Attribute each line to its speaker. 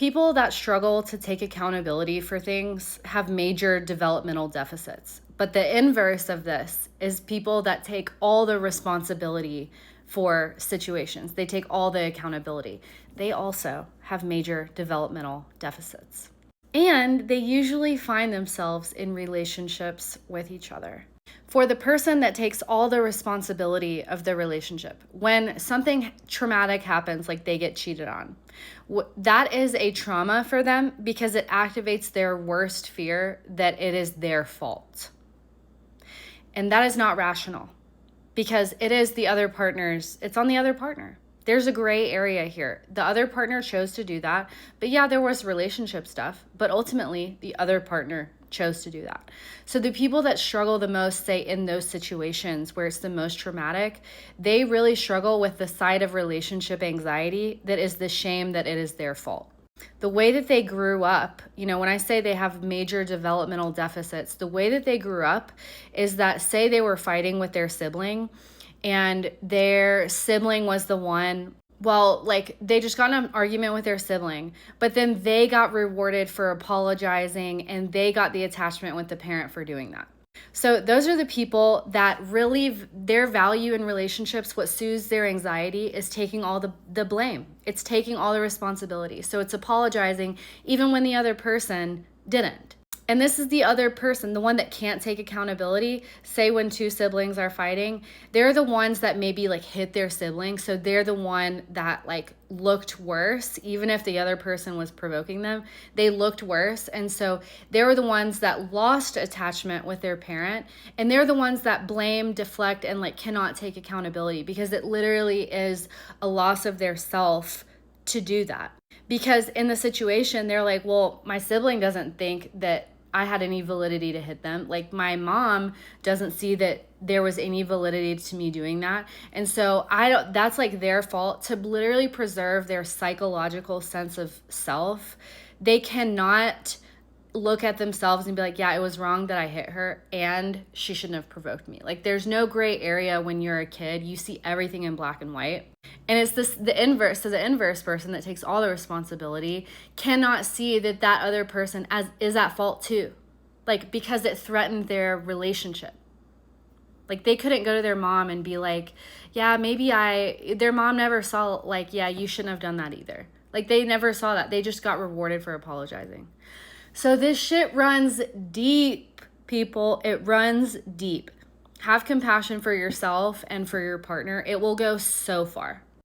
Speaker 1: People that struggle to take accountability for things have major developmental deficits. But the inverse of this is people that take all the responsibility for situations. They take all the accountability. They also have major developmental deficits. And they usually find themselves in relationships with each other. For the person that takes all the responsibility of the relationship, when something traumatic happens, like they get cheated on, that is a trauma for them because it activates their worst fear that it is their fault. And that is not rational because it is the other partner's, it's on the other partner. There's a gray area here. The other partner chose to do that. But yeah, there was relationship stuff, but ultimately the other partner chose to do that. So the people that struggle the most, say in those situations where it's the most traumatic, they really struggle with the side of relationship anxiety that is the shame that it is their fault. The way that they grew up, when I say they have major developmental deficits, the way that they grew up is that, say they were fighting with their sibling and their sibling was the one, they just got in an argument with their sibling, but then they got rewarded for apologizing and they got the attachment with the parent for doing that. So those are the people that really, their value in relationships, what soothes their anxiety is taking all the blame. It's taking all the responsibility. So it's apologizing even when the other person didn't. And this is the other person, the one that can't take accountability. Say when two siblings are fighting, they're the ones that maybe hit their sibling. So they're the one that looked worse, even if the other person was provoking them, they looked worse. And so they were the ones that lost attachment with their parent. And they're the ones that blame, deflect, and cannot take accountability because it literally is a loss of their self to do that. Because in the situation, they're like, well, my sibling doesn't think that I had any validity to hit them. My mom doesn't see that there was any validity to me doing that. And so that's their fault to literally preserve their psychological sense of self. They cannot look at themselves and be like, yeah, it was wrong that I hit her and she shouldn't have provoked me. There's no gray area when you're a kid. You see everything in black and white. And it's the inverse. So the inverse person that takes all the responsibility cannot see that other person is at fault too. Because it threatened their relationship. They couldn't go to their mom and be like, yeah, their mom never saw yeah, you shouldn't have done that either. They never saw that. They just got rewarded for apologizing. So this shit runs deep, people. It runs deep. Have compassion for yourself and for your partner. It will go so far.